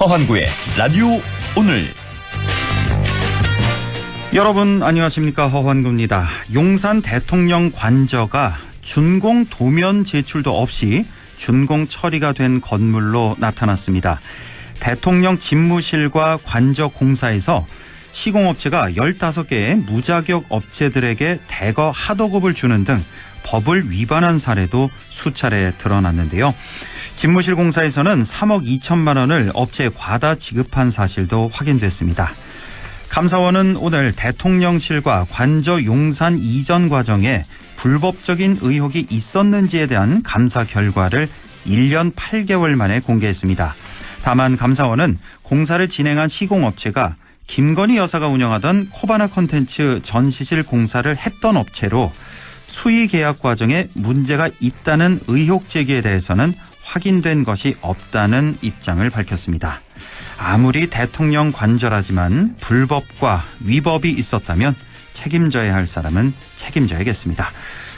허환구의 라디오 오늘. 여러분 안녕하십니까, 허환구입니다. 용산 대통령 관저가 준공 도면 제출도 없이 준공 처리가 된 건물로 나타났습니다. 대통령 집무실과 관저 공사에서 시공업체가 15개의 무자격 업체들에게 대거 하도급을 주는 등 법을 위반한 사례도 수차례 드러났는데요. 집무실 공사에서는 3억 2천만 원을 업체에 과다 지급한 사실도 확인됐습니다. 감사원은 오늘 대통령실과 관저 용산 이전 과정에 불법적인 의혹이 있었는지에 대한 감사 결과를 1년 8개월 만에 공개했습니다. 다만 감사원은 공사를 진행한 시공업체가 김건희 여사가 운영하던 코바나 콘텐츠 전시실 공사를 했던 업체로 수의 계약 과정에 문제가 있다는 의혹 제기에 대해서는 확인된 것이 없다는 입장을 밝혔습니다. 아무리 대통령 관저라지만 불법과 위법이 있었다면 책임져야 할 사람은 책임져야겠습니다.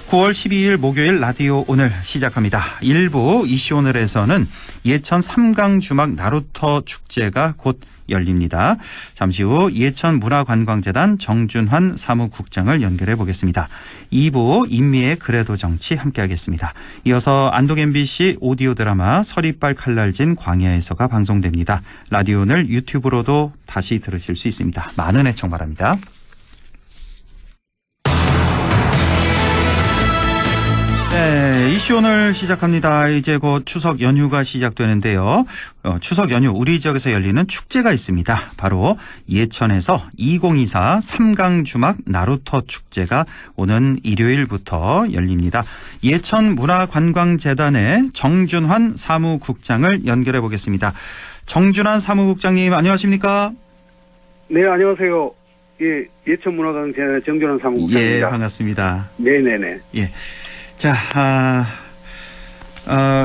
9월 12일 목요일 라디오 오늘 시작합니다. 일부 이슈 오늘에서는 예천 삼강주막 나루터 축제가 곧 열립니다. 잠시 후 예천문화관광재단 정준환 사무국장을 연결해 보겠습니다. 2부 인미의 그래도 정치 함께하겠습니다. 이어서 안동 MBC 오디오 드라마 서리빨 칼날진 광야에서가 방송됩니다. 라디오 오늘 유튜브로도 다시 들으실 수 있습니다. 많은 애청 바랍니다. 네, 이슈 오늘 시작합니다. 이제 곧 추석 연휴가 시작되는데요. 추석 연휴 우리 지역에서 열리는 축제가 있습니다. 바로 예천에서 2024 삼강주막 나루터 축제가 오는 일요일부터 열립니다. 예천문화관광재단의 정준환 사무국장을 연결해 보겠습니다. 정준환 사무국장님 안녕하십니까? 네, 안녕하세요. 예, 예천문화관광재단의 정준환 사무국장입니다. 예, 반갑습니다. 네네네. 예. 자,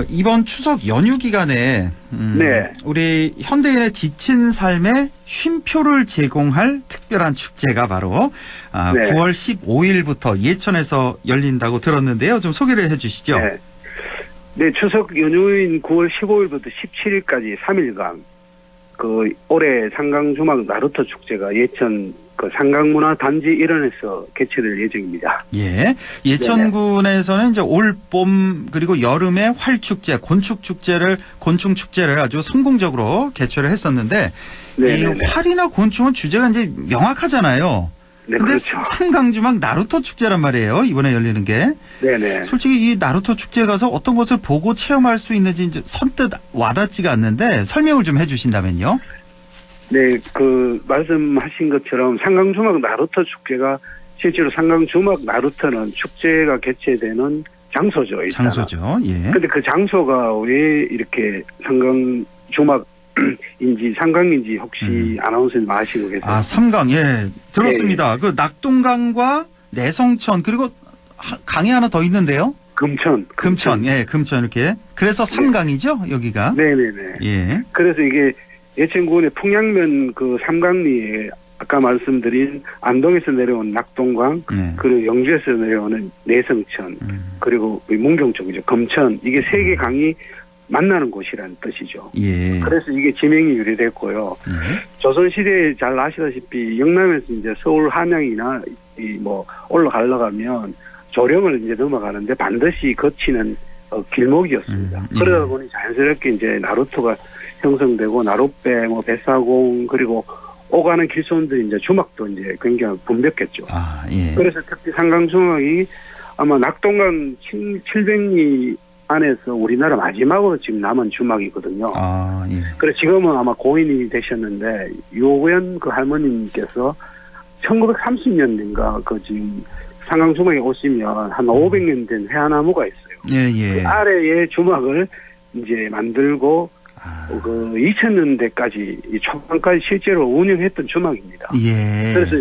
이번 추석 연휴 기간에 네. 우리 현대인의 지친 삶에 쉼표를 제공할 특별한 축제가 바로 네. 9월 15일부터 예천에서 열린다고 들었는데요. 좀 소개를 해 주시죠. 네. 네, 추석 연휴인 9월 15일부터 17일까지 3일간 그 올해 삼강주막 나루터 축제가 예천 그 삼강문화단지 일원에서 개최될 예정입니다. 예, 예천군에서는 이제 올 봄 그리고 여름에 활축제, 곤충 축제를 아주 성공적으로 개최를 했었는데 네네네. 이 활이나 곤충은 주제가 이제 명확하잖아요. 네, 근데 그렇죠. 삼강주막 나루터 축제란 말이에요. 이번에 열리는 게. 네네. 솔직히 이 나루터 축제에 가서 어떤 것을 보고 체험할 수 있는지 이제 선뜻 와닿지가 않는데 설명을 좀 해주신다면요. 네, 그 말씀하신 것처럼 삼강주막 나루터 축제가 실제로 삼강주막 나루터는 축제가 개최되는 장소죠. 일단은. 장소죠. 예. 근데 그 장소가 왜 이렇게 삼강인지 혹시 아나운서님 아시고 계세요? 아, 삼강. 예. 들었습니다. 네. 그 낙동강과 내성천 그리고 강이 하나 더 있는데요. 금천. 예, 금천 이렇게. 그래서 삼강이죠, 여기가. 네네네. 예. 그래서 이게 예천군의 풍양면 그 삼강리에 아까 말씀드린 안동에서 내려온 낙동강, 네. 그리고 영주에서 내려오는 내성천, 그리고 문경 쪽이죠. 금천. 이게 세 개 강이 만나는 곳이라는 뜻이죠. 예. 그래서 이게 지명이 유래됐고요. 조선시대에 잘 아시다시피 영남에서 이제 서울 함양이나 올라가려고 하면 조령을 이제 넘어가는데 반드시 거치는 길목이었습니다. 그러다 보니 자연스럽게 이제 나루터가 형성되고 나룻배, 뱃사공 그리고 오가는 길손들이 이제 주막도 이제 굉장히 붐볐겠죠. 아, 예. 그래서 특히 삼강주막이 아마 낙동강 700리 안에서 우리나라 마지막으로 지금 남은 주막이거든요. 아, 예. 그래서 지금은 아마 고인이 되셨는데 요구연 그 할머님께서 1930년대인가 그 지금 삼강주막에 오시면 한 500년 된 회화나무가 있어요. 예, 예. 그 아래에 주막을 이제 만들고 그 2000년대까지 초반까지 실제로 운영했던 주막입니다. 예. 그래서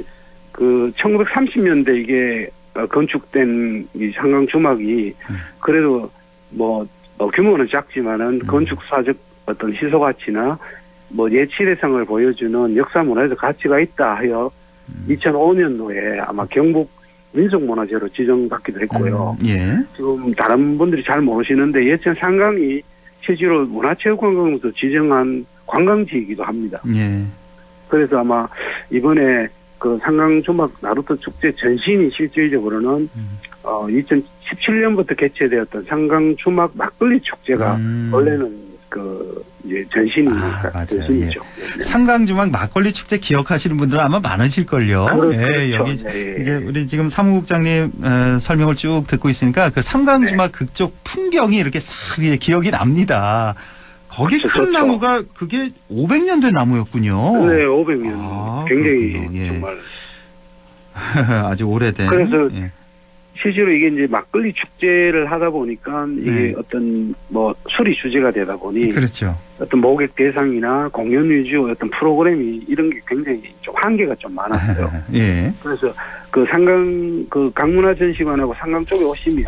그 1930년대 이게 건축된 이 삼강 주막이 그래도 규모는 작지만은 건축사적 어떤 시소 가치나 예치 대상을 보여주는 역사 문화에서 가치가 있다 하여 2005년도에 아마 경북 민속문화재로 지정받기도 했고요. 예. 지금 다른 분들이 잘 모르시는데 예천 삼강이 실제로 문화체육관광부터 지정한 관광지이기도 합니다. 예. 그래서 아마 이번에 그 상강주막 나루터 축제 전신이 실질적으로는 2017년부터 개최되었던 상강주막 막걸리 축제가 원래는 그 이제 전신이니까 맞아요. 전신이죠. 예. 상강주막 막걸리 축제 기억하시는 분들은 아마 많으실걸요. 그렇죠. 여기 네. 이제 우리 지금 사무국장님 설명을 쭉 듣고 있으니까 그 상강주막 그쪽 풍경이 이렇게 싹 기억이 납니다. 거기 그렇죠, 큰 그렇죠. 나무가 그게 500년 된 나무였군요. 네, 500년. 아, 굉장히 그렇군요. 예. 정말. 아주 오래된. 그래서 예. 실제로 이게 이제 막걸리 축제를 하다 보니까 이게 네. 어떤 뭐 술이 주제가 되다 보니 그렇죠. 어떤 모객 대상이나 공연 위주 어떤 프로그램이 이런 게 굉장히 좀 한계가 좀 많았어요. 예. 그래서 그 상강 그 강문화전시관하고 상강 쪽에 오시면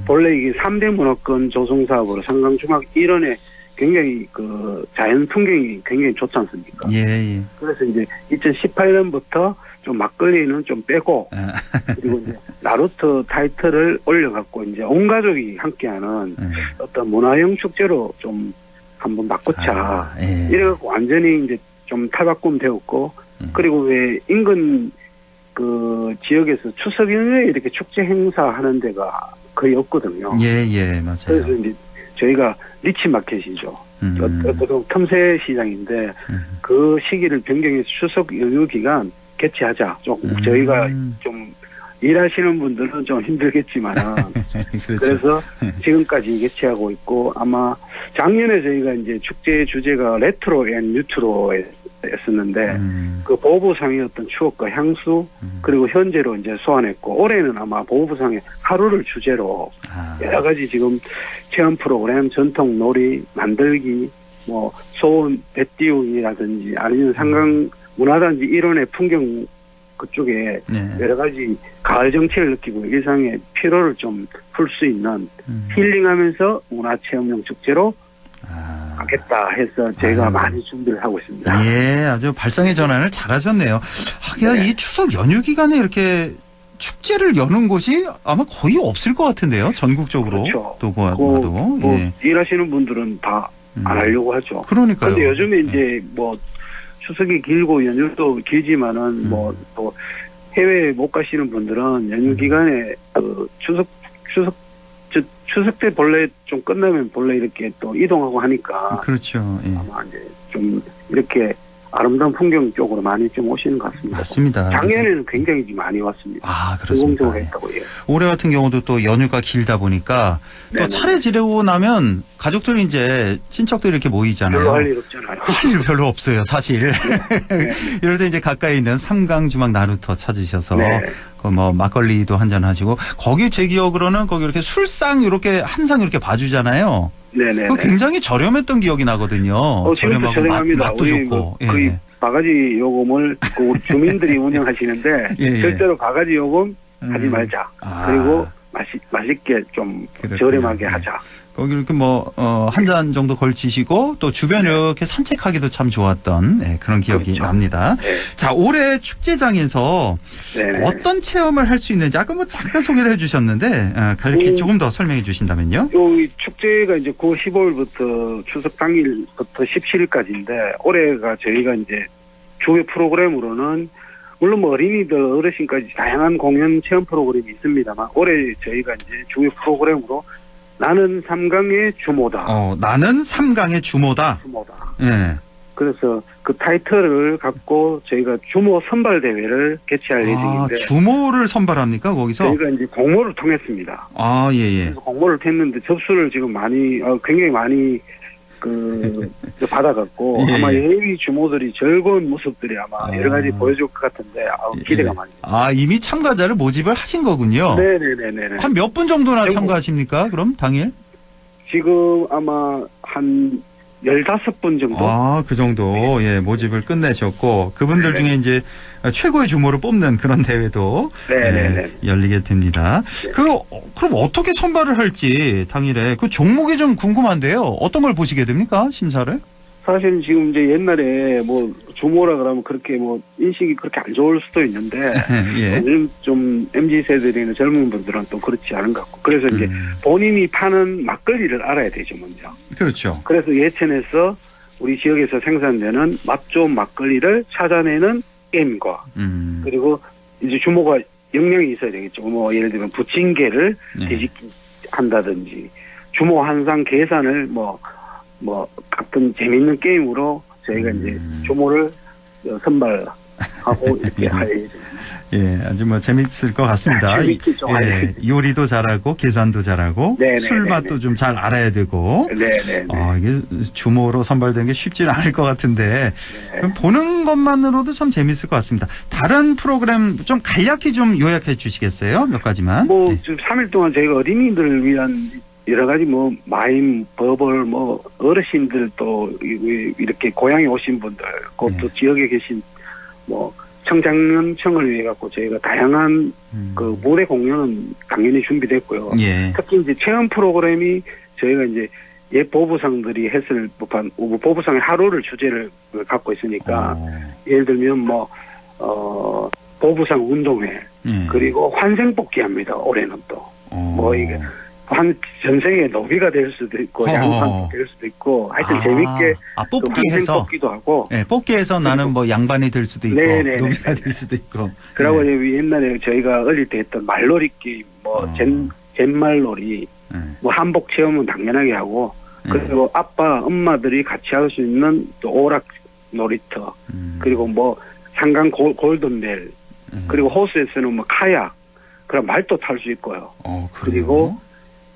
본래 이게 3대 문화권 조성 사업으로 상강 주막 일원에 굉장히 그 자연 풍경이 굉장히 좋지 않습니까? 예. 그래서 이제 2018년부터 좀 막걸리는 좀 빼고 그리고 이제 나루토 타이틀을 올려갖고 이제 온 가족이 함께하는 어떤 문화형 축제로 좀 한번 바꾸자. 예. 이래갖고 완전히 이제 좀 탈바꿈 되었고 그리고 왜 인근 그 지역에서 추석 연휴에 이렇게 축제 행사 하는 데가 거의 없거든요. 예, 맞아요. 그래서 이제 저희가 리치 마켓이죠. 어떤 틈새 시장인데 그 시기를 변경해서 추석 연휴 기간 개최하자. 조금 저희가 좀 일하시는 분들은 좀 힘들겠지만 그렇죠. 그래서 지금까지 개최하고 있고 아마 작년에 저희가 이제 축제 주제가 레트로 앤 뉴트로였었는데 그 보부상의 어떤 추억과 향수 그리고 현재로 이제 소환했고 올해는 아마 보부상의 하루를 주제로 여러 가지 지금 체험 프로그램, 전통 놀이, 만들기, 뭐 소원 배띄우기라든지 아니면 상강 문화단지 일원의 풍경 그쪽에 여러 가지 가을 정취를 느끼고 일상의 피로를 좀 풀 수 있는 힐링하면서 문화체험용 축제로 하겠다 해서 저희가 많이 준비를 하고 있습니다. 예, 아주 발상의 전환을 잘하셨네요. 하긴 이 추석 연휴 기간에 이렇게 축제를 여는 곳이 아마 거의 없을 것 같은데요. 전국적으로 그렇죠. 또 봐도. 뭐 일하시는 분들은 다 안 하려고 하죠. 그러니까요. 그런데 요즘에 이제 뭐 추석이 길고 연휴도 길지만은 뭐 또 해외에 못 가시는 분들은 연휴 기간에 그 추석 때 본래 좀 끝나면 본래 이렇게 또 이동하고 하니까 그렇죠. 예. 아마 이제 좀 이렇게 아름다운 풍경 쪽으로 많이 좀 오시는 것 같습니다. 맞습니다. 작년에는 굉장히 많이 왔습니다. 아, 그렇습니까? 성공적으로 했다고 해요. 올해 같은 경우도 또 연휴가 길다 보니까 또 네네. 차례 지내고 나면 가족들이 이제 친척들이 이렇게 모이잖아요. 별로 할 일 없잖아요. 할 일 별로 없어요, 사실. 네. 이럴 때 이제 가까이 있는 삼강주막 나루터 찾으셔서 네. 그 뭐 막걸리도 한잔 하시고 거기 제 기억으로는 거기 이렇게 술상 이렇게 한 상 이렇게 봐주잖아요. 네네. 그 굉장히 저렴했던 기억이 나거든요. 지금도 저렴하고 저렴합니다. 맛도 우리 좋고. 뭐 거의 바가지 요금을 그 주민들이 운영하시는데 예. 절대로 바가지 요금 하지 말자. 그리고 맛있게 좀 그렇군요. 저렴하게 하자. 거기 이렇게 뭐 한 잔 정도 걸치시고 또 주변 이렇게 산책하기도 참 좋았던 그런 기억이 그렇죠. 납니다. 네. 자, 올해 축제장에서 네네. 어떤 체험을 할 수 있는지 아까 뭐 잠깐 소개를 해주셨는데 간략히 조금 더 설명해 주신다면요. 이 축제가 이제 9월 15일부터 추석 당일부터 17일까지인데 올해가 저희가 이제 주요 프로그램으로는 물론 뭐 어린이들 어르신까지 다양한 공연 체험 프로그램이 있습니다만 올해 저희가 이제 주요 프로그램으로 나는 삼강의 주모다. 나는 삼강의 주모다. 주모다. 예. 그래서 그 타이틀을 갖고 저희가 주모 선발 대회를 개최할 예정인데 주모를 선발합니까 거기서? 저희가 이제 공모를 통했습니다. 예. 그래서 공모를 했는데 접수를 지금 많이 굉장히 많이 받아갖고 예. 아마 예비 주모들이 즐거운 모습들이 아마 여러 가지 보여줄 것 같은데 기대가 많이 됩니다. 이미 참가자를 모집을 하신 거군요. 네네네네. 한 몇 분 정도나 참가하십니까? 그럼 당일? 지금 아마 한 15분 정도. 그 정도 모집을 끝내셨고 그분들 중에 이제 최고의 주모를 뽑는 그런 대회도 열리게 됩니다. 그럼 어떻게 선발을 할지 당일에 그 종목이 좀 궁금한데요. 어떤 걸 보시게 됩니까? 심사를? 사실 지금 이제 옛날에 뭐 주모라 그러면 그렇게 뭐 인식이 그렇게 안 좋을 수도 있는데 요즘 좀 MZ 세대들이나 젊은 분들은 또 그렇지 않은 것 같고 그래서 이제 본인이 파는 막걸리를 알아야 되죠 먼저. 그렇죠. 그래서 예천에서 우리 지역에서 생산되는 맛 좋은 막걸리를 찾아내는 게임과 그리고 이제 주모가 역량이 있어야 되겠죠. 뭐 예를 들면 부침개를 뒤집기한다든지 주모 한상 계산을 뭐 같은 재밌는 게임으로 저희가 이제 주모를 선발하고 이렇게 할 예정입니다. 예, 아주 뭐 재밌을 것 같습니다. 재밌겠죠. 예, 요리도 잘하고 계산도 잘하고 네네네네. 술 맛도 좀 잘 알아야 되고. 네네. 이게 주모로 선발된 게 쉽지는 않을 것 같은데 보는 것만으로도 참 재밌을 것 같습니다. 다른 프로그램 좀 간략히 좀 요약해 주시겠어요? 몇 가지만. 뭐 네. 지금 3일 동안 저희가 어린이들을 위한 여러 가지 뭐 마임, 버벌, 뭐 어르신들 또 이렇게 고향에 오신 분들, 그것도 지역에 계신 뭐 청장년층을 위해 갖고 저희가 다양한 그 무대 공연은 당연히 준비됐고요. 예. 특히 이제 체험 프로그램이 저희가 이제 옛 보부상들이 했을 법한 보부상의 하루를 주제를 갖고 있으니까 예를 들면 보부상 운동회 그리고 환생뽑기 합니다. 올해는 또 뭐 이게 한 전생에 노비가 될 수도 있고 양반이 될 수도 있고 하여튼 재밌게 뽑기해서 뽑기도 하고 네, 뽑기해서 나는 뭐 양반이 될 수도 있고 네네네. 노비가 될 수도 있고 그리고 옛날에 저희가 어릴 때 했던 말놀이 게임 젠말놀이 뭐 한복 체험은 당연하게 하고 그리고 아빠 엄마들이 같이 할 수 있는 또 오락 놀이터 그리고 뭐 상강 골든벨 그리고 호수에서는 뭐 카약 그럼 말도 탈 수 있고요. 그리고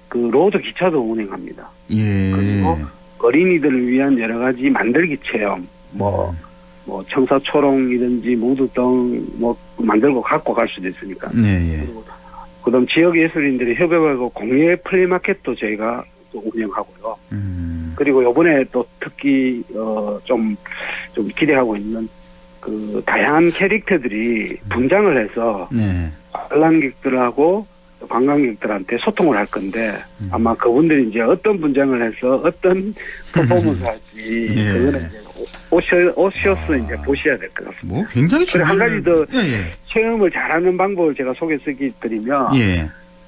그 로드 기차도 운행합니다. 예. 그리고 어린이들을 위한 여러 가지 만들기 체험, 뭐 청사초롱이든지 무드등 뭐 만들고 갖고 갈 수도 있으니까. 네. 그리고 그다음 지역 예술인들이 협업하고 공예 플리마켓도 저희가 또 운영하고요. 그리고 이번에 또 특히 좀 기대하고 있는 그 다양한 캐릭터들이 분장을 해서 관람객들하고 관광객들한테 소통을 할 건데 아마 그분들이 이제 어떤 분장을 해서 어떤 퍼포먼스 할지 그거는 이제 오셔서 이제 보셔야 될 것 같습니다. 뭐 굉장히 그리고 한 가지 더 체험을 잘하는 방법을 제가 소개해드리면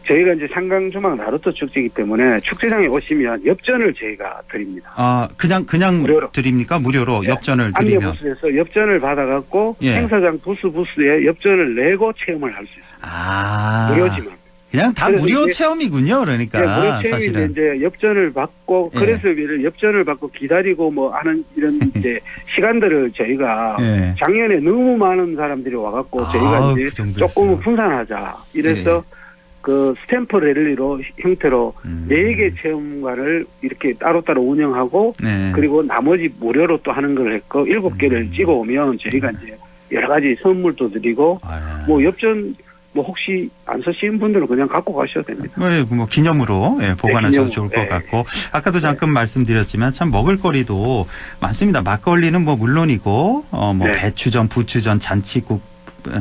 저희가 이제 상강주막 나루터 축제이기 때문에 축제장에 오시면 엽전을 저희가 드립니다. 그냥 무료로 드립니까? 무료로 엽전을 드리면. 안내 부스에서 엽전을 받아갖고 행사장 부스에 엽전을 내고 체험을 할 수 있습니다. 무료지만. 그냥 다 무료 체험이군요. 그러니까 무료 체험이 사실은 이제 엽전을 받고 그래서 엽전을 받고 기다리고 뭐 하는 이런 이제 시간들을 저희가 작년에 너무 많은 사람들이 와갖고 저희가 이제 그 조금 분산하자 이래서 그 스탬프 랠리로 형태로 4개 체험관을 이렇게 따로따로 운영하고 그리고 나머지 무료로 또 하는 걸 했고 7개를 찍어오면 저희가 이제 여러 가지 선물도 드리고 뭐 엽전 뭐 혹시 안 쓰시는 분들은 그냥 갖고 가셔도 됩니다. 뭐 기념으로 보관하셔도 좋을 것 같고 아까도 잠깐 말씀드렸지만 참 먹을거리도 많습니다. 막걸리는 뭐 물론이고 배추전, 부추전,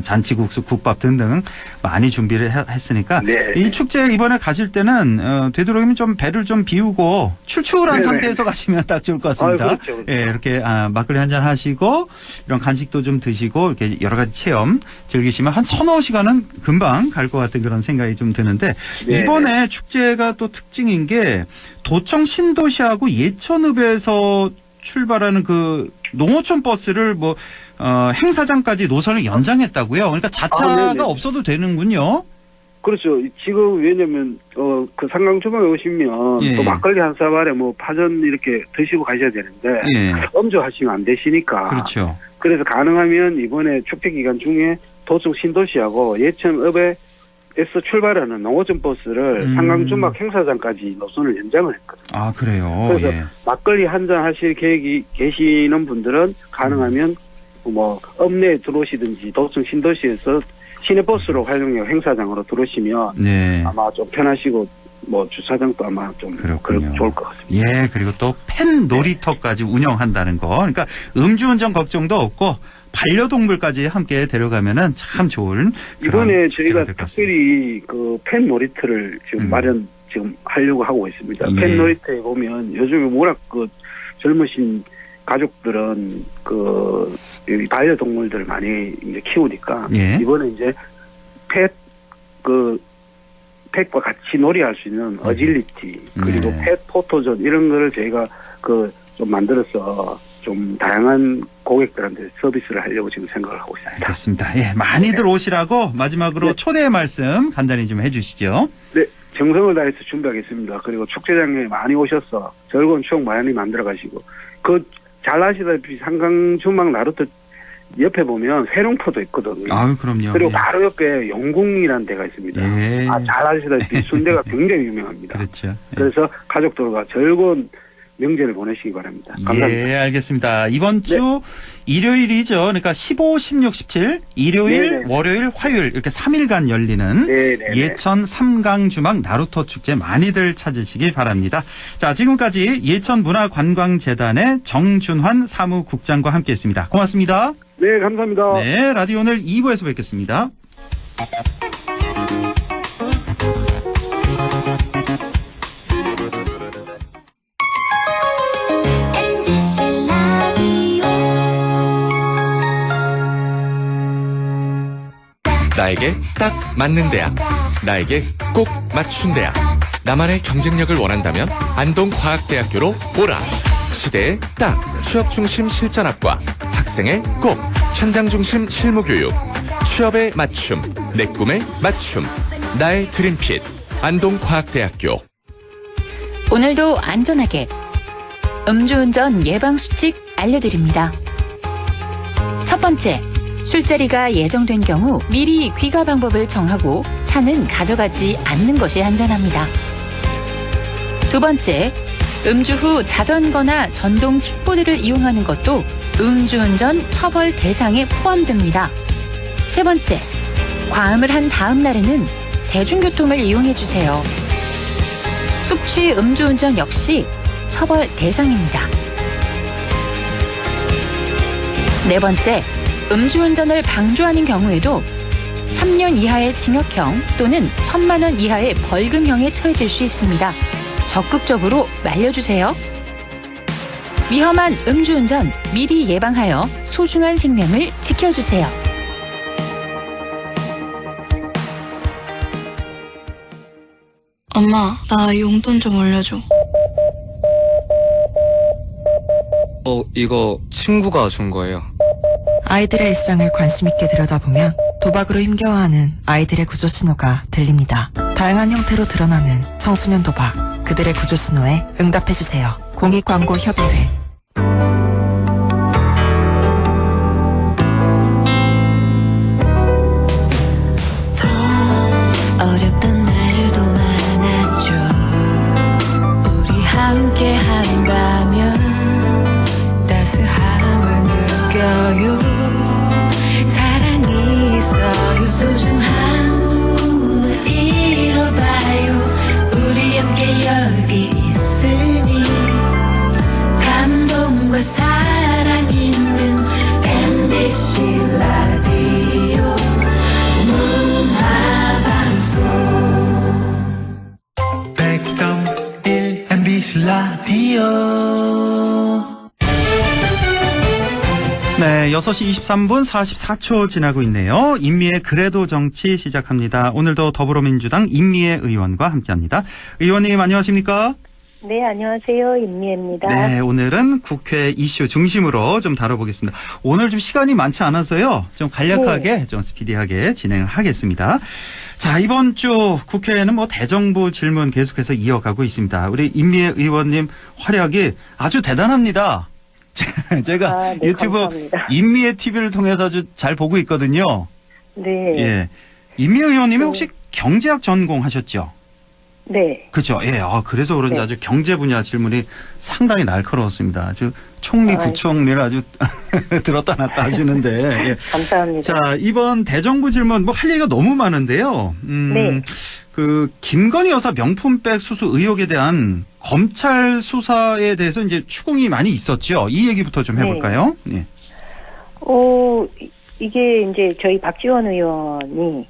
잔치국수, 국밥 등등 많이 준비를 했으니까 이 축제 이번에 가실 때는 되도록이면 좀 배를 좀 비우고 출출한 상태에서 가시면 딱 좋을 것 같습니다. 그렇죠. 이렇게 막걸리 한잔 하시고 이런 간식도 좀 드시고 이렇게 여러 가지 체험 즐기시면 한 서너 시간은 금방 갈 것 같은 그런 생각이 좀 드는데 이번에 축제가 또 특징인 게 도청 신도시하고 예천읍에서 출발하는 그 농어촌 버스를 행사장까지 노선을 연장했다고요. 그러니까 자차가 없어도 되는군요. 그렇죠. 지금 왜냐면 그 상강주막에 오시면 또 막걸리 한 사발에 뭐 파전 이렇게 드시고 가셔야 되는데 음주하시면 안 되시니까. 그렇죠. 그래서 가능하면 이번에 축제 기간 중에 도청 신도시하고 예천읍에서 출발하는 농어촌 버스를 상강주막 행사장까지 노선을 연장을 했거든요. 그래요. 그래서 막걸리 한잔 하실 계획이 계시는 분들은 가능하면 읍내에 들어오시든지 도청 신도시에서 시내버스로 활용해 행사장으로 들어오시면 아마 좀 편하시고 주차장도 아마 좀 좋을 것 같습니다. 그리고 또 펜 놀이터까지 운영한다는 거. 그러니까 음주운전 걱정도 없고 반려동물까지 함께 데려가면은 참 좋은. 이번에 저희가 특별히 그 펜 놀이터를 지금 지금 하려고 하고 있습니다. 펜 놀이터에 보면 요즘에 워낙 그 젊으신 가족들은 그 반려동물들 많이 이제 키우니까 이번에 이제 펫과 같이 놀이할 수 있는 어질리티 그리고 펫 포토존 이런 거를 저희가 좀 만들어서 좀 다양한 고객들한테 서비스를 하려고 지금 생각을 하고 있습니다. 알겠습니다. 예, 많이들 오시라고 마지막으로 네. 초대의 말씀 간단히 좀 해주시죠. 네, 정성을 다해서 준비하겠습니다. 그리고 축제장에 많이 오셔서 즐거운 추억 많이 만들어 가시고, 잘 아시다시피 한강 전망 나루터 옆에 보면 회룡포도 있거든요. 아유, 그럼요. 그리고 예. 바로 옆에 영궁이라는 데가 있습니다. 예. 잘 아시다시피 순대가 굉장히 유명합니다. 그렇죠. 예. 그래서 가족들과 즐거운 명절을 보내시기 바랍니다. 감사합니다. 예, 알겠습니다. 이번 주 일요일이죠. 그러니까 15, 16, 17 일요일, 네네. 월요일, 화요일 이렇게 3일간 열리는 네네네. 예천 삼강주막 나루터 축제 많이들 찾으시길 바랍니다. 자, 지금까지 예천문화관광재단의 정준환 사무국장과 함께했습니다. 고맙습니다. 네, 감사합니다. 네, 라디오 오늘 2부에서 뵙겠습니다. 나에게 딱 맞는 대학, 나에게 꼭 맞춘 대학. 나만의 경쟁력을 원한다면 안동과학대학교로 오라. 시대의 딱 취업 중심 실전학과, 학생의 꼭 현장 중심 실무교육, 취업의 맞춤, 내 꿈의 맞춤, 나의 드림핏 안동과학대학교. 오늘도 안전하게 음주운전 예방수칙 알려드립니다. 첫 번째, 술자리가 예정된 경우 미리 귀가 방법을 정하고 차는 가져가지 않는 것이 안전합니다. 두 번째, 음주 후 자전거나 전동 킥보드를 이용하는 것도 음주운전 처벌 대상에 포함됩니다. 세 번째, 과음을 한 다음 날에는 대중교통을 이용해주세요. 숙취 음주운전 역시 처벌 대상입니다. 네 번째, 음주운전을 방조하는 경우에도 3년 이하의 징역형 또는 1,000만 원 이하의 벌금형에 처해질 수 있습니다. 적극적으로 말려주세요. 위험한 음주운전 미리 예방하여 소중한 생명을 지켜주세요. 엄마, 나 용돈 좀 올려줘. 이거 친구가 준 거예요. 아이들의 일상을 관심 있게 들여다보면 도박으로 힘겨워하는 아이들의 구조 신호가 들립니다. 다양한 형태로 드러나는 청소년 도박, 그들의 구조 신호에 응답해주세요. 공익광고협의회. 어렵던 날도 많았죠. 우리 함께 한다면 따스함을 느껴요. 사랑이 있어요. 소중함을 잃어봐요. 우리 함께 여기 있으니 감동과 사랑 있는 MBC 라디오 문화방송 100.1 MBC 라디오. 네, 6시 23분 44초 지나고 있네요. 임미의 그래도 정치 시작합니다. 오늘도 더불어민주당 임미애 의원과 함께합니다. 의원님 안녕하십니까? 네, 안녕하세요. 임미애입니다. 네, 오늘은 국회 이슈 중심으로 좀 다뤄보겠습니다. 오늘 좀 시간이 많지 않아서요. 좀 간략하게, 좀 스피디하게 진행을 하겠습니다. 자, 이번 주 국회에는 뭐 대정부 질문 계속해서 이어가고 있습니다. 우리 임미애 의원님 활약이 아주 대단합니다. 제가 네, 유튜브 감사합니다. 임미애 TV를 통해서 아주 잘 보고 있거든요. 네. 예. 임미애 의원님이 혹시 경제학 전공하셨죠? 네. 그렇죠. 예. 그래서 그런지 네. 아주 경제 분야 질문이 상당히 날카로웠습니다. 아주 총리, 부총리를 아주 들었다 놨다 하시는데. 예. 감사합니다. 자, 이번 대정부 질문 뭐 할 얘기가 너무 많은데요. 네. 그 김건희 여사 명품백 수수 의혹에 대한 검찰 수사에 대해서 이제 추궁이 많이 있었죠. 이 얘기부터 좀 해볼까요? 네. 이게 이제 저희 박지원 의원이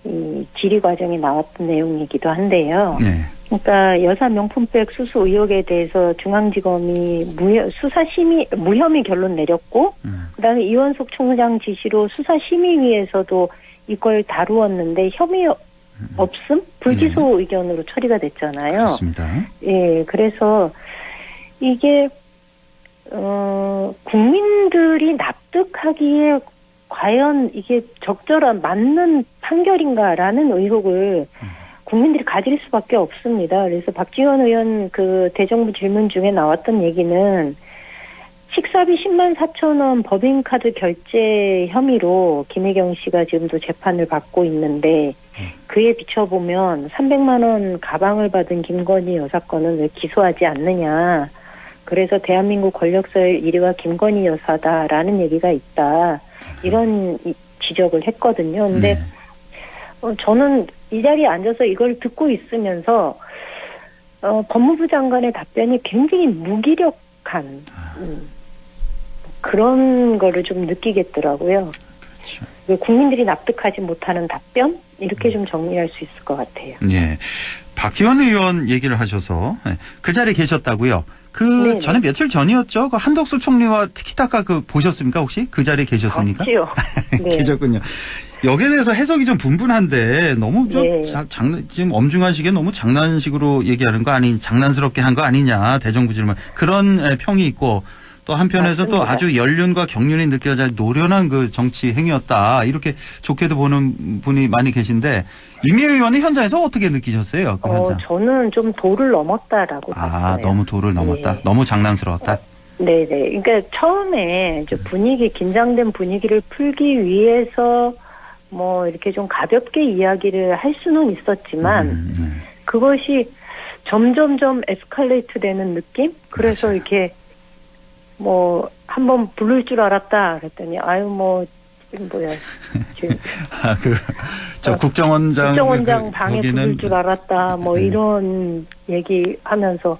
이 질의 과정에 나왔던 내용이기도 한데요. 네. 그러니까 여사 명품백 수수 의혹에 대해서 중앙지검이 무혐의 결론 내렸고, 그다음에 이원석 총장 지시로 수사심의위에서도 이걸 다루었는데 혐의 없음? 불기소 의견으로 처리가 됐잖아요. 그렇습니다. 예, 그래서 이게 국민들이 납득하기에 과연 이게 적절한 맞는 판결인가라는 의혹을 국민들이 가질 수밖에 없습니다. 그래서 박지원 의원 그 대정부 질문 중에 나왔던 얘기는 식사비 10만 4천 원 법인카드 결제 혐의로 김혜경 씨가 지금도 재판을 받고 있는데 그에 비춰보면 300만 원 가방을 받은 김건희 여사 건은 왜 기소하지 않느냐. 그래서 대한민국 권력서의 1위가 김건희 여사다라는 얘기가 있다. 이런 지적을 했거든요. 근데 저는 이 자리에 앉아서 이걸 듣고 있으면서 법무부 장관의 답변이 굉장히 무기력한 그런 거를 좀 느끼겠더라고요. 그렇죠. 국민들이 납득하지 못하는 답변? 이렇게 좀 정리할 수 있을 것 같아요. 예. 박지원 의원 얘기를 하셔서 그 자리에 계셨다고요. 네네. 전에 며칠 전이었죠. 그 한덕수 총리와 티키타카 보셨습니까 혹시? 그 자리에 계셨습니까? 없지요. 네. 계셨군요. 여기에 대해서 해석이 좀 분분한데 너무 좀 네. 지금 엄중하시게 너무 장난식으로 얘기하는 거 장난스럽게 한 거 아니냐 대정부 질문 그런 평이 있고 또 한편에서 맞습니다. 또 아주 연륜과 경륜이 느껴져 노련한 그 정치 행위였다 이렇게 좋게도 보는 분이 많이 계신데 이미 의원은 현장에서 어떻게 느끼셨어요? 그 현장. 저는 좀 도를 넘었다라고 봤어요. 너무 도를 넘었다. 네. 너무 장난스러웠다. 네네. 그러니까 처음에 이제 긴장된 분위기를 풀기 위해서 뭐 이렇게 좀 가볍게 이야기를 할 수는 있었지만 그것이 점점점 에스컬레이트 되는 느낌? 그래서 맞아요. 이렇게 뭐 한번 부를 줄 알았다 그랬더니 지금 국정원장 방에 부를 줄 알았다 뭐 이런 얘기하면서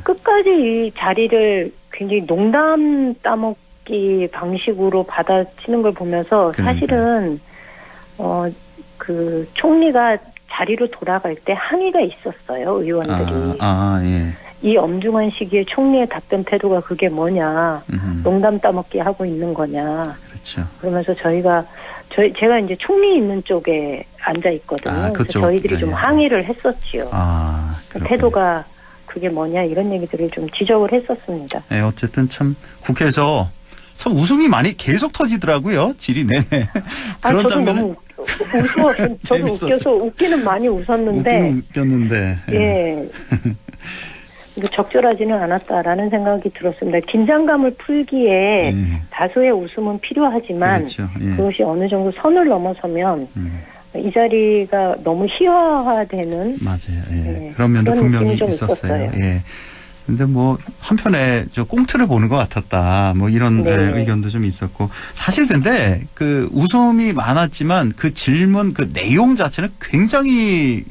끝까지 이 자리를 굉장히 농담 따먹기 방식으로 받아치는 걸 보면서 사실은 그 총리가 자리로 돌아갈 때 항의가 있었어요 의원들이. 예. 이 엄중한 시기에 총리의 답변 태도가 그게 뭐냐, 농담 따먹기 하고 있는 거냐. 그렇죠. 그러면서 제가 이제 총리 있는 쪽에 앉아 있거든요. 그래서 저희들이 좀 항의를 했었지요. 태도가 그게 뭐냐 이런 얘기들을 좀 지적을 했었습니다. 네, 어쨌든 참 국회에서 참 웃음이 많이 계속 터지더라고요. 질이 내내. 그런 저도 장면은 너무 저도 웃겨서 웃기는 많이 웃었는데. 웃겼는데. 예. 적절하지는 않았다라는 생각이 들었습니다. 긴장감을 풀기에 다소의 웃음은 필요하지만 그렇죠. 그것이 어느 정도 선을 넘어서면 이 자리가 너무 희화화되는 맞아요. 그런 면도 분명히 있었어요. 예. 근데 뭐 한편에 꽁트를 보는 것 같았다. 뭐 이런 의견도 좀 있었고 사실 근데 그 웃음이 많았지만 그 질문 그 내용 자체는 굉장히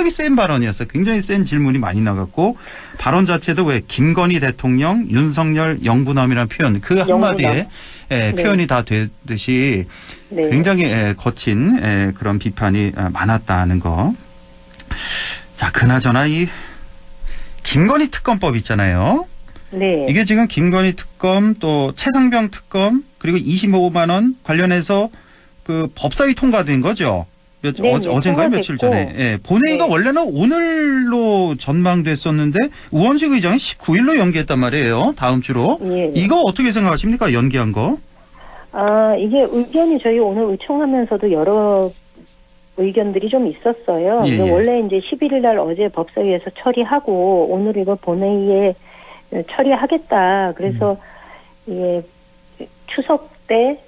센 발언이었어요. 굉장히 센 질문이 많이 나갔고 발언 자체도 왜 김건희 대통령, 윤석열 영부남이라는 표현 그 한마디에 표현이 다 되듯이 굉장히 거친 그런 비판이 많았다는 거. 자, 그나저나 이 김건희 특검법 있잖아요. 네. 이게 지금 김건희 특검 또 최상병 특검 그리고 25만 원 관련해서 그 법사위 통과된 거죠. 어젠가요? 며칠 전에. 본회의가 원래는 오늘로 전망됐었는데 우원식 의장이 19일로 연기했단 말이에요. 다음 주로. 이거 어떻게 생각하십니까? 연기한 거. 이게 의견이 저희 오늘 의총하면서도 여러 의견들이 좀 있었어요. 원래 이제 11일 날 어제 법사위에서 처리하고 오늘 이거 본회의에 처리하겠다. 그래서 이게 추석 때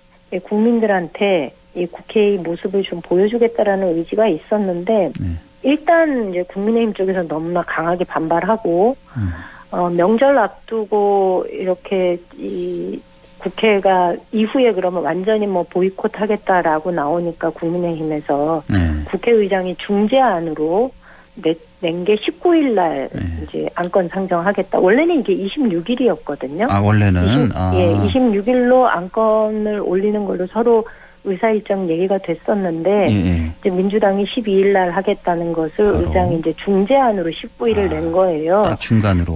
국민들한테 이 국회의 모습을 좀 보여주겠다라는 의지가 있었는데 일단 이제 국민의힘 쪽에서 너무나 강하게 반발하고 명절 앞두고 이렇게 이 국회가 이후에 그러면 완전히 뭐 보이콧하겠다라고 나오니까 국민의힘에서 국회의장이 중재안으로 낸 게 19일 날 이제 안건 상정하겠다. 원래는 이게 26일이었거든요. 원래는 26일로 안건을 올리는 걸로 서로 의사일정 얘기가 됐었는데 이제 민주당이 12일 날 하겠다는 것을 의장이 이제 중재안으로 19일을 낸 거예요. 딱 중간으로.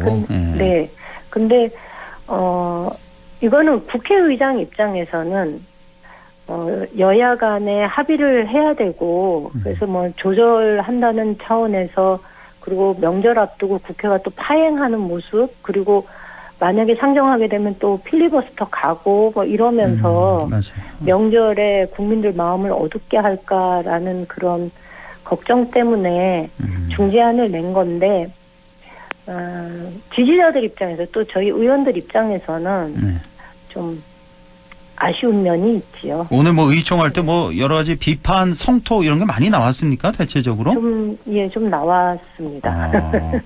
근데 이거는 국회의장 입장에서는 여야 간에 합의를 해야 되고 그래서 뭐 조절한다는 차원에서 그리고 명절 앞두고 국회가 또 파행하는 모습 그리고 만약에 상정하게 되면 또 필리버스터 가고 뭐 이러면서 맞아요. 명절에 국민들 마음을 어둡게 할까라는 그런 걱정 때문에 중재안을 낸 건데 지지자들 입장에서 또 저희 의원들 입장에서는 네. 좀 아쉬운 면이 있지요. 오늘 뭐 의총할 때 뭐 여러 가지 비판, 성토 이런 게 많이 나왔습니까? 대체적으로? 좀 나왔습니다.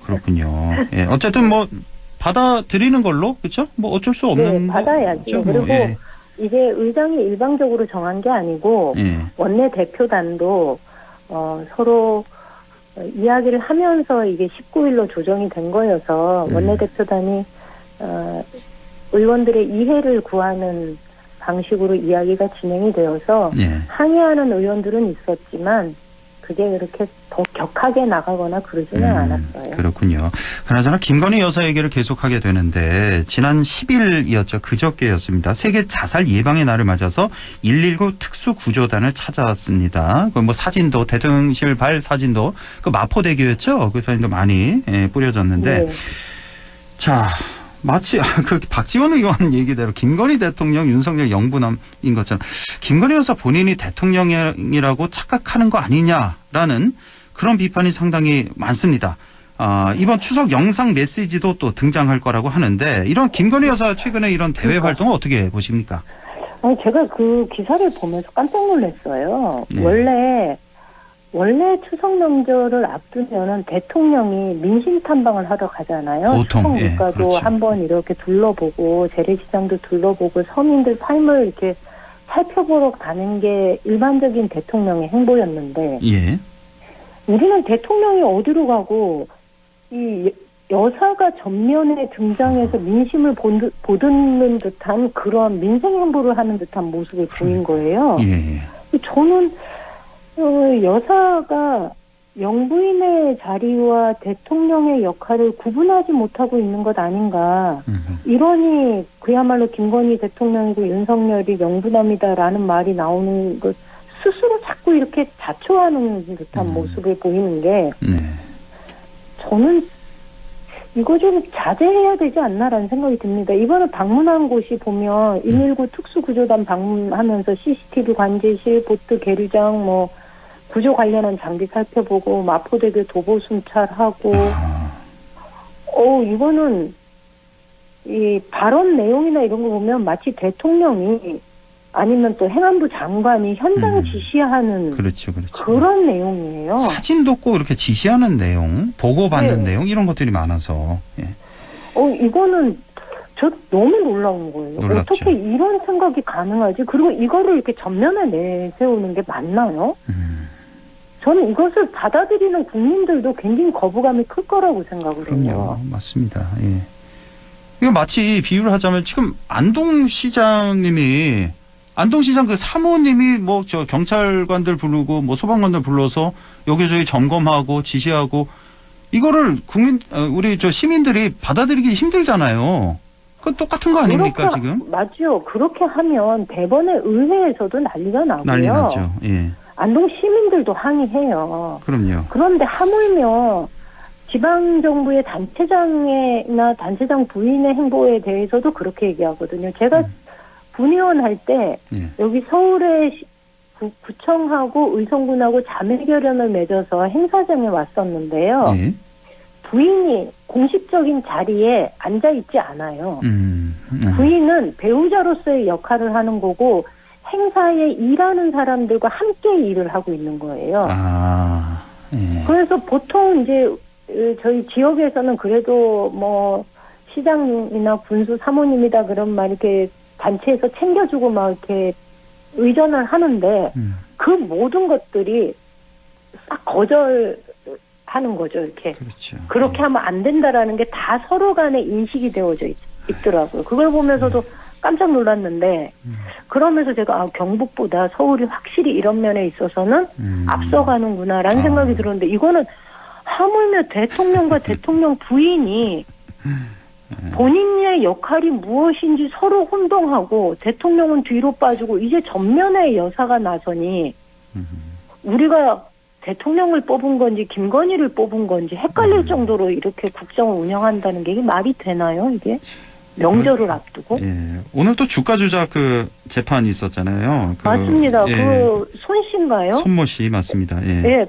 그렇군요. 예, 어쨌든 뭐 받아들이는 걸로 그렇죠? 뭐 어쩔 수 없는 네, 받아야죠. 거죠, 뭐. 그리고 예. 이게 의장이 일방적으로 정한 게 아니고 예. 원내 대표단도 서로 이야기를 하면서 이게 19일로 조정이 된 거여서 원내 대표단이 의원들의 이해를 구하는 방식으로 이야기가 진행이 되어서 예. 항의하는 의원들은 있었지만 그게 그렇게 더 격하게 나가거나 그러지는 않았어요. 그렇군요. 그나저나 김건희 여사 얘기를 계속하게 되는데 지난 10일이었죠. 그저께였습니다. 세계 자살 예방의 날을 맞아서 119 특수구조단을 찾아왔습니다. 그 뭐 사진도 대통령실 발 사진도 그 마포대교였죠. 그 사진도 많이 뿌려졌는데 네. 자. 마치 그 박지원 의원 얘기대로 김건희 대통령 윤석열 영부남인 것처럼 김건희 여사 본인이 대통령이라고 착각하는 거 아니냐라는 그런 비판이 상당히 많습니다. 이번 추석 영상 메시지도 또 등장할 거라고 하는데 이런 김건희 여사 최근에 이런 대외 활동을 어떻게 보십니까? 제가 그 기사를 보면서 깜짝 놀랐어요. 네. 원래 추석 명절을 앞두면은 대통령이 민심 탐방을 하러 가잖아요. 보통 추석 물가도 그렇죠. 한번 이렇게 둘러보고 재래시장도 둘러보고 서민들 삶을 이렇게 살펴보러 가는 게 일반적인 대통령의 행보였는데 예. 우리는 대통령이 어디로 가고 이 여사가 전면에 등장해서 민심을 보듬는 듯한 그런 민생 행보를 하는 듯한 모습을 보인 거예요. 예. 저는 여사가 영부인의 자리와 대통령의 역할을 구분하지 못하고 있는 것 아닌가. 이러니 그야말로 김건희 대통령이고 윤석열이 영부남이다라는 말이 나오는 것 스스로 자꾸 이렇게 자초하는 듯한 모습을 보이는 게 저는 이거 좀 자제해야 되지 않나라는 생각이 듭니다. 이번에 방문한 곳이 보면 119 특수구조단 방문하면서 CCTV 관제실, 보트 계류장, 뭐 구조 관련한 장비 살펴보고 마포대교 도보 순찰하고 이거는 이 발언 내용이나 이런 거 보면 마치 대통령이 아니면 또 행안부 장관이 현장 지시하는 그렇죠. 그런 내용이에요. 사진도 꼭 이렇게 지시하는 내용, 보고받는 내용 이런 것들이 많아서. 예. 이거는 저 너무 놀라운 거예요. 놀랍죠. 어떻게 이런 생각이 가능하지? 그리고 이거를 이렇게 전면에 내세우는 게 맞나요? 저는 이것을 받아들이는 국민들도 굉장히 거부감이 클 거라고 생각을 해요. 그럼요. 맞습니다. 예. 이거 마치 비유를 하자면 지금 안동시장 그 사모님이 뭐 저 경찰관들 부르고 뭐 소방관들 불러서 여기저기 점검하고 지시하고 이거를 우리 저 시민들이 받아들이기 힘들잖아요. 그건 똑같은 거 아닙니까 지금? 맞죠. 그렇게 하면 대번에 의회에서도 난리가 나고요. 난리 나죠. 예. 안동 시민들도 항의해요. 그럼요. 그런데 하물며 지방정부의 단체장 부인의 행보에 대해서도 그렇게 얘기하거든요. 제가 군의원 할 때 여기 서울의 구청하고 의성군하고 자매결연을 맺어서 행사장에 왔었는데요. 부인이 공식적인 자리에 앉아있지 않아요. 부인은 배우자로서의 역할을 하는 거고 행사에 일하는 사람들과 함께 일을 하고 있는 거예요. 그래서 보통 이제 저희 지역에서는 그래도 뭐 시장이나 군수 사모님이다 그런 말 이렇게 단체에서 챙겨주고 막 이렇게 의전을 하는데 그 모든 것들이 싹 거절하는 거죠. 이렇게. 그렇죠. 그렇게 하면 안 된다라는 게 다 서로 간에 인식이 되어져 있더라고요. 그걸 보면서도 깜짝 놀랐는데 그러면서 제가 경북보다 서울이 확실히 이런 면에 있어서는 앞서가는구나라는 생각이 들었는데 이거는 하물며 대통령과 대통령 부인이 본인의 역할이 무엇인지 서로 혼동하고 대통령은 뒤로 빠지고 이제 전면에 여사가 나서니 우리가 대통령을 뽑은 건지 김건희를 뽑은 건지 헷갈릴 정도로 이렇게 국정을 운영한다는 게 이게 말이 되나요 이게? 명절을 앞두고. 예. 오늘 또 주가 조작 그 재판이 있었잖아요. 맞습니다. 예. 그 손 씨인가요? 손모 씨 맞습니다. 예. 네.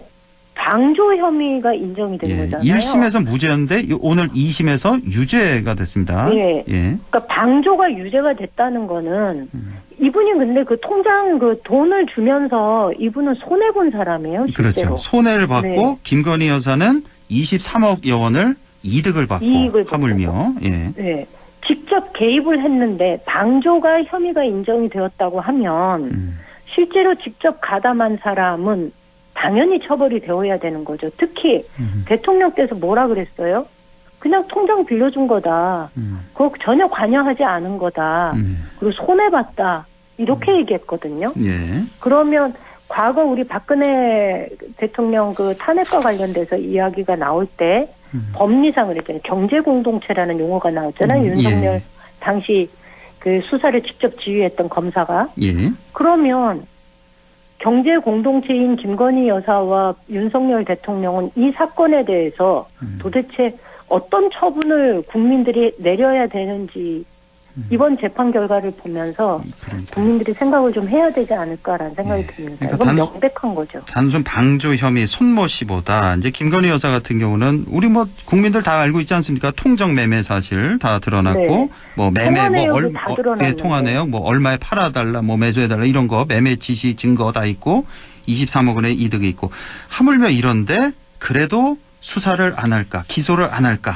방조 혐의가 인정이 된 거잖아요. 1심에서 무죄였는데 오늘 2심에서 유죄가 됐습니다. 예. 그러니까 방조가 유죄가 됐다는 거는 이분이 근데 그 통장 그 돈을 주면서 이분은 손해 본 사람이에요. 실제로. 그렇죠. 손해를 받고 네. 김건희 여사는 23억 원을 이득을 받고 하물며 예. 네. 직접 개입을 했는데 방조가 혐의가 인정이 되었다고 하면 실제로 직접 가담한 사람은 당연히 처벌이 되어야 되는 거죠. 특히 대통령께서 뭐라 그랬어요? 그냥 통장 빌려준 거다. 그거 전혀 관여하지 않은 거다. 그리고 손해봤다. 이렇게 얘기했거든요. 예. 그러면 과거 우리 박근혜 대통령 그 탄핵과 관련돼서 이야기가 나올 때 법리상 그랬잖아요. 경제공동체라는 용어가 나왔잖아요. 윤석열 예. 당시 그 수사를 직접 지휘했던 검사가. 예. 그러면 경제 공동체인 김건희 여사와 윤석열 대통령은 이 사건에 대해서 도대체 어떤 처분을 국민들이 내려야 되는지 이번 재판 결과를 보면서 국민들이 생각을 좀 해야 되지 않을까라는 생각이 듭니다. 그러니까 이건 명백한 거죠. 단순 방조 혐의 손모 씨보다 이제 김건희 여사 같은 경우는 우리 뭐 국민들 다 알고 있지 않습니까? 통정 매매 사실 다 드러났고 네. 뭐 매매 뭐 통화 네. 내역 뭐 얼마에 팔아달라 뭐 매수해달라 이런 거 매매 지시 증거 다 있고 23억 원의 이득이 있고 하물며 이런데 그래도 수사를 안 할까 기소를 안 할까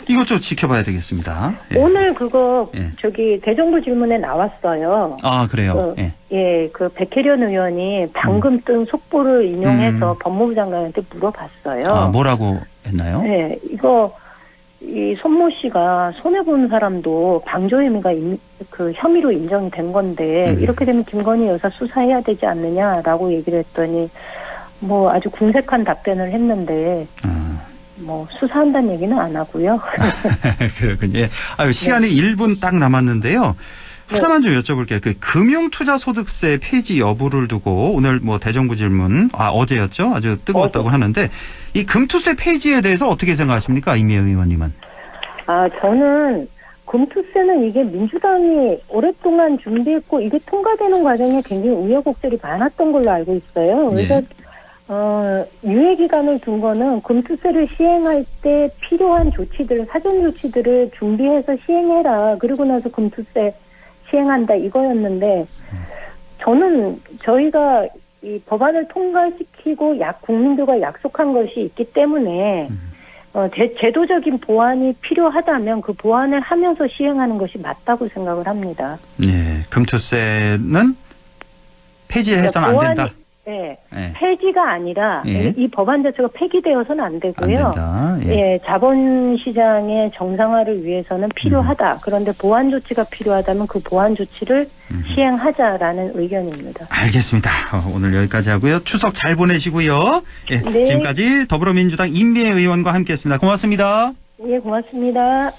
이것 좀 지켜봐야 되겠습니다. 예. 오늘 그거 예. 저기 대정부 질문에 나왔어요. 아 그래요. 그 백혜련 의원이 방금 뜬 속보를 인용해서 법무부 장관한테 물어봤어요. 아 뭐라고 했나요? 네, 이거 이 손모 씨가 손해 본 사람도 방조 혐의가 그 혐의로 인정이 된 건데 이렇게 되면 김건희 여사 수사해야 되지 않느냐라고 얘기를 했더니 뭐 아주 궁색한 답변을 했는데. 뭐 수사한다는 얘기는 안 하고요. 그렇군요. 예. 아유, 시간이 네. 1분 딱 남았는데요. 하나만 좀 여쭤볼게요. 그 금융투자소득세 폐지 여부를 두고 오늘 뭐 대정부 질문 어제였죠. 아주 뜨거웠다고 하는데 이 금투세 폐지에 대해서 어떻게 생각하십니까, 이미혜 의원님은? 저는 금투세는 이게 민주당이 오랫동안 준비했고 이게 통과되는 과정에 굉장히 우여곡절이 많았던 걸로 알고 있어요. 그래서 유예 기간을 둔 거는 금투세를 시행할 때 필요한 조치들을 사전 조치들을 준비해서 시행해라. 그리고 나서 금투세 시행한다 이거였는데 저는 저희가 이 법안을 통과시키고 국민들과 약속한 것이 있기 때문에 제도적인 보완이 필요하다면 그 보완을 하면서 시행하는 것이 맞다고 생각을 합니다. 네, 금투세는 폐지해서는 안 된다. 네. 폐지가 아니라 이 법안 자체가 폐기되어서는 안 되고요. 안 된다. 자본시장의 정상화를 위해서는 필요하다. 그런데 보완 조치가 필요하다면 그 보완 조치를 시행하자라는 의견입니다. 알겠습니다. 오늘 여기까지 하고요. 추석 잘 보내시고요. 네. 지금까지 더불어민주당 임미애 의원과 함께했습니다. 고맙습니다. 예, 고맙습니다.